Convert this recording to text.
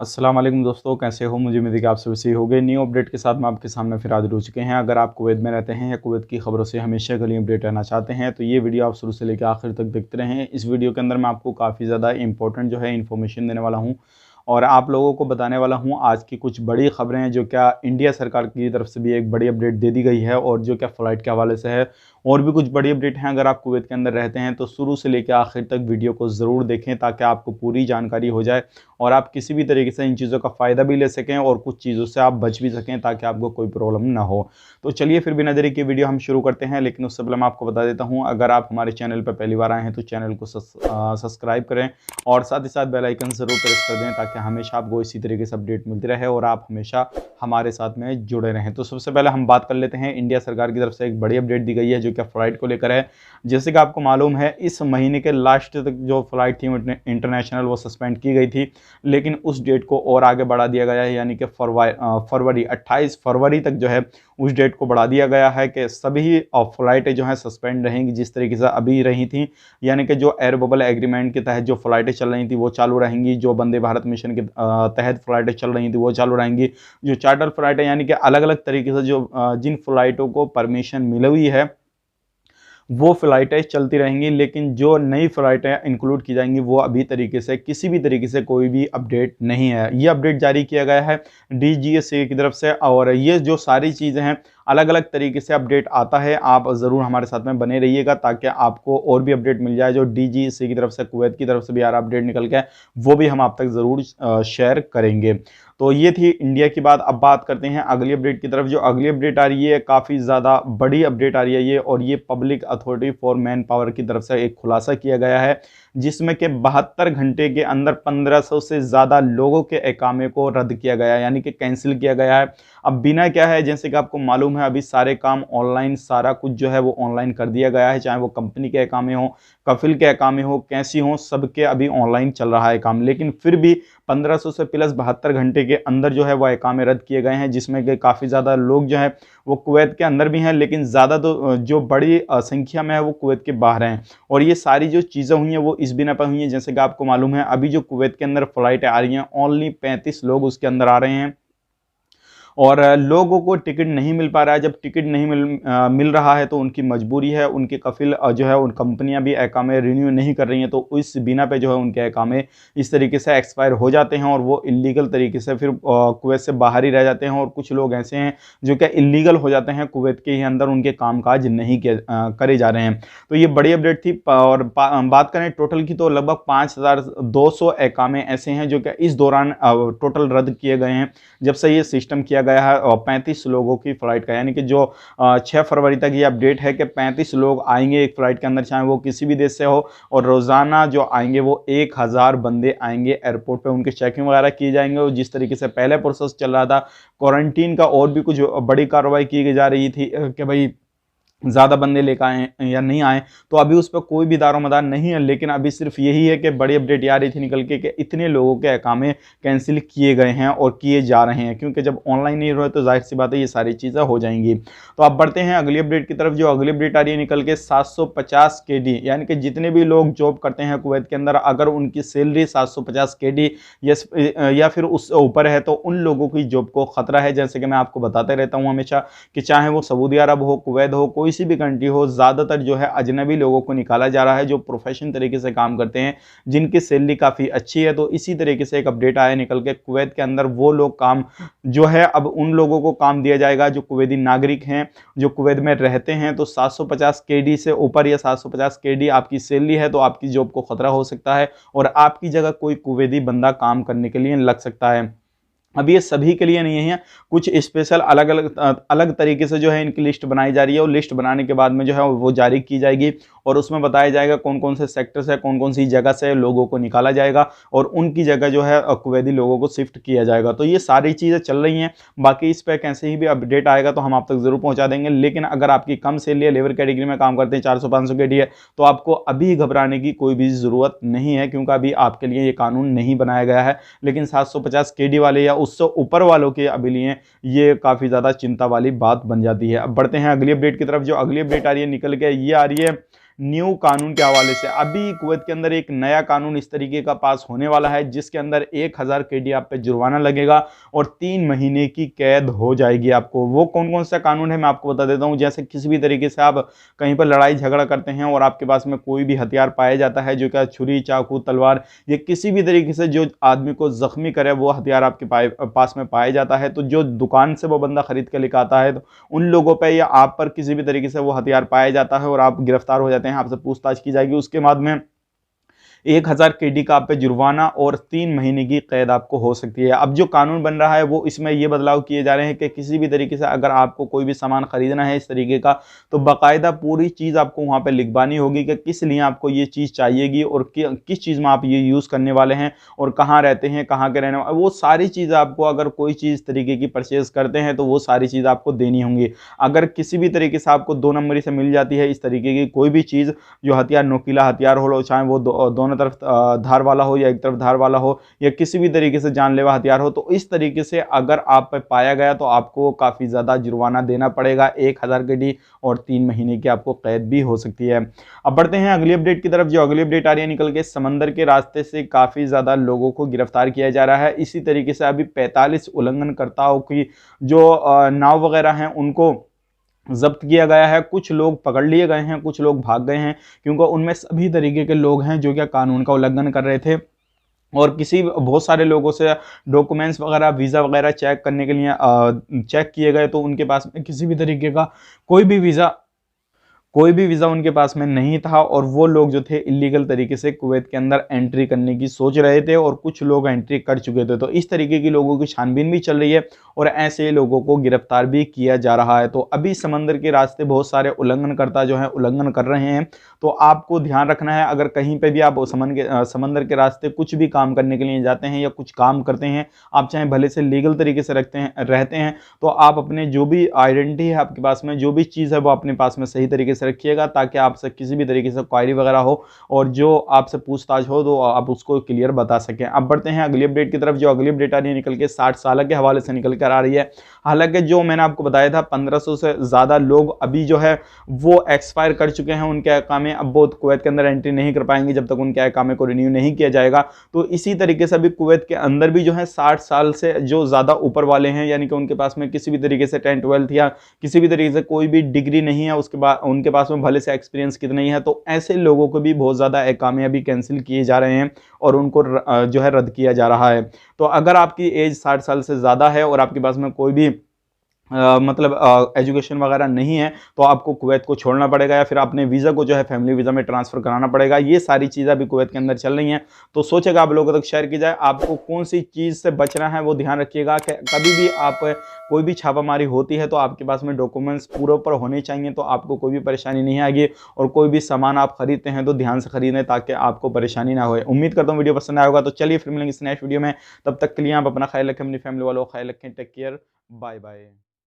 अस्सलाम वालेकुम दोस्तों, कैसे हो? मुझे उम्मीद है कि आप सभी सही हो गए। न्यू अपडेट के साथ मैं आपके सामने फिर हाजिर हो चुके हैं। अगर आप कुवैत में रहते हैं या कुवैत की खबरों से हमेशा के लिए अपडेट रहना चाहते हैं तो ये वीडियो आप शुरू से लेकर आखिर तक देखते रहें। इस वीडियो के अंदर मैं आपको काफ़ी ज़्यादा इंपॉर्टेंट जो है इन्फॉर्मेशन देने वाला हूँ और आप लोगों को बताने वाला हूँ आज की कुछ बड़ी खबरें हैं जो क्या इंडिया सरकार की तरफ से भी एक बड़ी अपडेट दे दी गई है और जो क्या फ़्लाइट के हवाले से है और भी कुछ बड़ी अपडेट हैं। अगर आप कुवैत के अंदर रहते हैं तो शुरू से लेकर आखिर तक वीडियो को ज़रूर देखें ताकि आपको पूरी जानकारी हो जाए और आप किसी भी तरीके से इन चीज़ों का फ़ायदा भी ले सकें और कुछ चीज़ों से आप बच भी सकें ताकि आपको कोई प्रॉब्लम ना हो। तो चलिए फिर बिना देरी के वीडियो हम शुरू करते हैं, लेकिन उससे पहले मैं आपको बता देता हूँ, अगर आप हमारे चैनल पर पहली बार आए हैं तो चैनल को सब्सक्राइब करें और साथ ही साथ बेल आइकन ज़रूर प्रेस कर दें ताकि हमेशा आपको इसी तरीके से अपडेट मिलती रहे और आप हमेशा हमारे साथ में जुड़े रहें। तो सबसे पहले हम बात कर लेते हैं, इंडिया सरकार की तरफ से एक बड़ी अपडेट दी गई है जो कि फ़्लाइट को लेकर है। जैसे कि आपको मालूम है, इस महीने के लास्ट तक जो फ़्लाइट थी इंटरनेशनल वो सस्पेंड की गई थी, लेकिन उस डेट को और आगे बढ़ा दिया गया है, यानी कि फरवरी 28 फरवरी तक जो है उस डेट को बढ़ा दिया गया है कि सभी फ़्लाइटें जो हैं सस्पेंड रहेंगी जिस तरीके से अभी रही थी। यानी कि जो एयर बबल एग्रीमेंट के तहत जो फ़्लाइटें चल रही थी वो चालू रहेंगी, जो वंदे भारत मिशन के तहत फ़्लाइटें चल रही थी वो चालू रहेंगी, जो चार्टर फ़्लाइटें यानी कि अलग अलग तरीके से जो जिन फ़्लाइटों को परमिशन मिली हुई है वो फ़्लाइटें चलती रहेंगी, लेकिन जो नई फ़्लाइटें इंक्लूड की जाएंगी वो अभी तरीके से किसी भी तरीके से कोई भी अपडेट नहीं है। ये अपडेट जारी किया गया है डीजीसीए की तरफ से और ये जो सारी चीज़ें हैं अलग अलग तरीके से अपडेट आता है। आप ज़रूर हमारे साथ में बने रहिएगा ताकि आपको और भी अपडेट मिल जाए। जो डीजीसीए की तरफ से कुवैत की तरफ से भी यार अपडेट निकल के वो भी हम आप तक ज़रूर शेयर करेंगे। तो ये थी इंडिया की बात। अब बात करते हैं अगली अपडेट की तरफ। जो अगली अपडेट आ रही है काफ़ी ज़्यादा बड़ी अपडेट आ रही है ये, और ये public authority for man power की तरफ से एक खुलासा किया गया है जिसमें कि 72 घंटे के अंदर 1500 से ज़्यादा लोगों के इकामे को रद्द किया गया है, यानी कि कैंसिल किया गया है। अब बिना क्या है, जैसे कि आपको मालूम है अभी सारे काम ऑनलाइन, सारा कुछ जो है वो ऑनलाइन कर दिया गया है, चाहे वो कंपनी के इकामे हो, कफिल के इकामे हो, कैसी हो, सबके अभी ऑनलाइन चल रहा है काम। लेकिन फिर भी 1500 से प्लस 72 घंटे के अंदर जो है वह इकामे रद्द किए गए हैं, जिसमें कि काफ़ी ज़्यादा लोग जो है वो कुवैत के अंदर भी हैं, लेकिन ज़्यादा तो जो बड़ी संख्या में है वो कुवैत के बाहर हैं। और ये सारी जो चीज़ें हुई हैं वो इस बिना पर हुई हैं, जैसे कि आपको मालूम है अभी जो कुवैत के अंदर फ़्लाइटें आ रही हैं ओनली 35 लोग उसके अंदर आ रहे हैं और लोगों को टिकट नहीं मिल पा रहा है। जब टिकट नहीं मिल रहा है तो उनकी मजबूरी है, उनके कफिल जो है उन कंपनियां भी एकामे रिन्यू नहीं कर रही हैं, तो इस बिना पे जो है उनके एकामे इस तरीके से एक्सपायर हो जाते हैं और वो इलीगल तरीके से फिर कुवैत से बाहर ही रह जाते हैं। और कुछ लोग ऐसे हैं जो क्या इलीगल हो जाते हैं, कुवैत के ही अंदर उनके कामकाज नहीं करे जा रहे हैं। तो ये बड़ी अपडेट थी। और बात करें टोटल की तो लगभग 5200 एकामे ऐसे हैं जो कि इस दौरान टोटल रद्द किए गए हैं जब से ये सिस्टम किया गया है। और 35 लोगों की फ़्लाइट का, यानी कि जो 6 फरवरी तक ये अपडेट है कि 35 लोग आएंगे एक फ़्लाइट के अंदर, चाहे वो किसी भी देश से हो, और रोज़ाना जो आएंगे वो 1000 बंदे आएंगे एयरपोर्ट पे, उनके चेकिंग वगैरह किए जाएंगे। और जिस तरीके से पहले प्रोसेस चल रहा था क्वारंटीन का, और भी कुछ बड़ी कार्रवाई की जा रही थी कि भाई ज़्यादा बंदे लेकर आए या नहीं आए, तो अभी उस पर कोई भी दारोमदार नहीं है। लेकिन अभी सिर्फ यही है कि बड़ी अपडेट आ रही थी निकल के कि इतने लोगों के अकामे कैंसिल किए गए हैं और किए जा रहे हैं, क्योंकि जब ऑनलाइन नहीं रहे तो जाहिर सी बात है ये सारी चीज़ें हो जाएंगी। तो आप बढ़ते हैं अगली अपडेट की तरफ। जो अगली अपडेट आ रही है निकल के 750 KD, यानी कि जितने भी लोग जॉब करते हैं कुवैत के अंदर, अगर उनकी सैलरी 750 KD या फिर उससे ऊपर है तो उन लोगों की जॉब को खतरा है। जैसे कि मैं आपको बताते रहता हूँ हमेशा कि चाहे वो सऊदी अरब हो, कुवैत हो, कोई सी भी कंट्री हो, ज़्यादातर जो है अजनबी लोगों को निकाला जा रहा है जो प्रोफेशन तरीके से काम करते हैं, जिनकी सैलरी काफ़ी अच्छी है। तो इसी तरीके से एक अपडेट आया निकल के कुवैत के अंदर वो लोग काम जो है अब उन लोगों को काम दिया जाएगा जो कुवैती नागरिक हैं, जो कुवैत में रहते हैं। तो 750 KD से ऊपर या 750 KD आपकी सैलरी है तो आपकी जॉब को खतरा हो सकता है और आपकी जगह कोई कुवैती बंदा काम करने के लिए लग सकता है। अब ये सभी के लिए नहीं है, कुछ स्पेशल अलग अलग तरीके से जो है इनकी लिस्ट बनाई जा रही है और लिस्ट बनाने के बाद में जो है वो जारी की जाएगी और उसमें बताया जाएगा कौन कौन से सेक्टर से, कौन कौन सी जगह से लोगों को निकाला जाएगा और उनकी जगह जो है कुवैती लोगों को शिफ्ट किया जाएगा। तो ये सारी चीज़ें चल रही हैं। बाकी इस पर कैसे ही भी अपडेट आएगा तो हम आप तक ज़रूर पहुँचा देंगे। लेकिन अगर आपकी कम सैलरी है, लेबर कैटेगरी में काम करते हैं, 400-500 KD है, तो आपको अभी घबराने की कोई भी ज़रूरत नहीं है, क्योंकि अभी आपके लिए ये कानून नहीं बनाया गया है। लेकिन 750 KD वाले या उससे ऊपर वालों के अभी लिए ये काफ़ी ज़्यादा चिंता वाली बात बन जाती है। अब बढ़ते हैं अगली अपडेट की तरफ। जो अगली अपडेट आ रही है निकल के ये आ रही है न्यू कानून के हवाले से अभी कुवैत के अंदर एक नया कानून इस तरीके का पास होने वाला है, जिसके अंदर 1000 KD आप पे जुर्माना लगेगा और 3 महीने की कैद हो जाएगी आपको। वो कौन कौन सा कानून है मैं आपको बता देता हूं। जैसे किसी भी तरीके से आप कहीं पर लड़ाई झगड़ा करते हैं और आपके पास में कोई भी हथियार पाया जाता है, जो क्या छुरी, चाकू, तलवार, ये किसी भी तरीके से जो आदमी को जख्मी करे वो हथियार आपके पास में पाया जाता है, तो जो दुकान से वो बंदा खरीद के लेकर आता है, तो उन लोगों पर या आप पर किसी भी तरीके से वो हथियार पाया जाता है और आप गिरफ्तार हो जाते हैं, आपसे पूछताछ की जाएगी। उसके बाद में 1000 KD का आप पे जुर्माना और 3 महीने की कैद आपको हो सकती है। अब जो कानून बन रहा है वो इसमें ये बदलाव किए जा रहे हैं कि किसी भी तरीके से अगर आपको कोई भी सामान खरीदना है इस तरीके का, तो बाकायदा पूरी चीज़ आपको वहाँ पे लिखवानी होगी कि किस लिए आपको ये चीज़ चाहिएगी और किस चीज़ में आप ये यूज़ करने वाले हैं और कहाँ रहते हैं, कहाँ के रहने वाले, वो सारी चीज़ आपको, अगर कोई चीज़ तरीके की परचेज करते हैं तो वो सारी चीज़ आपको देनी होंगी। अगर किसी भी तरीके से आपको 2 नंबरी से मिल जाती है इस तरीके की कोई भी चीज़, जो हथियार नोकीला हथियार हो, चाहे वो दोनों तरफ धार वाला हो या एक तरफ धार वाला हो या किसी भी तरीके से जानलेवा हथियार हो, तो इस तरीके से अगर आप पे पाया गया तो आपको काफ़ी ज़्यादा जुर्माना देना पड़ेगा, 1000 KD और 3 महीने की आपको कैद भी हो सकती है। अब बढ़ते हैं अगली अपडेट की तरफ। जो अगली अपडेट आ रही है निकल के, समंदर के रास्ते से काफ़ी ज़्यादा लोगों को गिरफ्तार किया जा रहा है। इसी तरीके से अभी 45 उल्लंघनकर्ताओं की जो नाव वगैरह हैं उनको जब्त किया गया है। कुछ लोग पकड़ लिए गए हैं, कुछ लोग भाग गए हैं, क्योंकि उनमें सभी तरीके के लोग हैं जो क्या कानून का उल्लंघन कर रहे थे और बहुत सारे लोगों से डॉक्यूमेंट्स वगैरह, वीज़ा वगैरह चेक करने के लिए चेक किए गए, तो उनके पास में किसी भी तरीके का कोई भी वीज़ा उनके पास में नहीं था और वो लोग जो थे इलीगल तरीके से कुवैत के अंदर एंट्री करने की सोच रहे थे और कुछ लोग एंट्री कर चुके थे। तो इस तरीके की लोगों की छानबीन भी चल रही है और ऐसे लोगों को गिरफ्तार भी किया जा रहा है। तो अभी समंदर के रास्ते बहुत सारे उल्लंघनकर्ता जो हैं उल्लंघन कर रहे हैं, तो आपको ध्यान रखना है। अगर कहीं पर भी आप समंदर के रास्ते कुछ भी काम करने के लिए जाते हैं या कुछ काम करते हैं, आप चाहे भले से लीगल तरीके से रहते हैं, तो आप अपने जो भी आइडेंटिटी है आपके पास में, जो भी चीज़ है वो अपने पास में सही तरीके से रखिएगा, ताकि आपसे किसी भी तरीके से क्वायरी वगैरह हो और जो आपसे पूछताछ हो तो आप उसको क्लियर बता सकें। अब बढ़ते हैं अगली अपडेट की तरफ। जो अगली अपडेट आ रही है निकल के 60 साल के हवाले से निकल कर आ रही है। हालांकि जो मैंने आपको बताया था 1500 से ज़्यादा लोग अभी जो है वो एक्सपायर कर चुके हैं, उनके अकामे अब वो कुवैत के अंदर एंट्री नहीं कर पाएंगे जब तक उनके अकामे को रिन्यू नहीं किया जाएगा। तो इसी तरीके से अभी कुवैत के अंदर भी जो है 60 साल से जो ज़्यादा ऊपर वाले हैं, यानी कि उनके पास में किसी भी तरीके से 10, 12 या किसी भी तरीके से कोई भी डिग्री नहीं है, उसके बाद उनके पास में भले से एक्सपीरियंस कितना ही है, तो ऐसे लोगों को भी बहुत ज़्यादा अकामे अभी कैंसिल किए जा रहे हैं और उनको जो है रद्द किया जा रहा है। तो अगर आपकी एज 60 साल से ज़्यादा है और आपके पास में कोई भी मतलब एजुकेशन वगैरह नहीं है, तो आपको कुवैत को छोड़ना पड़ेगा या फिर अपने वीज़ा को जो है फैमिली वीज़ा में ट्रांसफ़र कराना पड़ेगा। ये सारी चीज़ें अभी कुवैत के अंदर चल रही हैं, तो सोचेगा आप लोगों तक शेयर की जाए। आपको कौन सी चीज़ से बचना है वो ध्यान रखिएगा कि कभी भी आप कोई भी छापामारी होती है तो आपके पास में डॉक्यूमेंट्स पूरे पर होने चाहिए, तो आपको कोई भी परेशानी नहीं आएगी। और कोई भी सामान आप खरीदते हैं तो ध्यान से खरीदें ताकि आपको परेशानी ना हो। उम्मीद करता हूँ वीडियो पसंद आया होगा। तो चलिए फिर मिलेंगे इस नेक्स्ट वीडियो में, तब तक के लिए आप अपना ख्याल रखें, अपनी फैमिली वालों का ख्याल रखें। Take care, bye bye.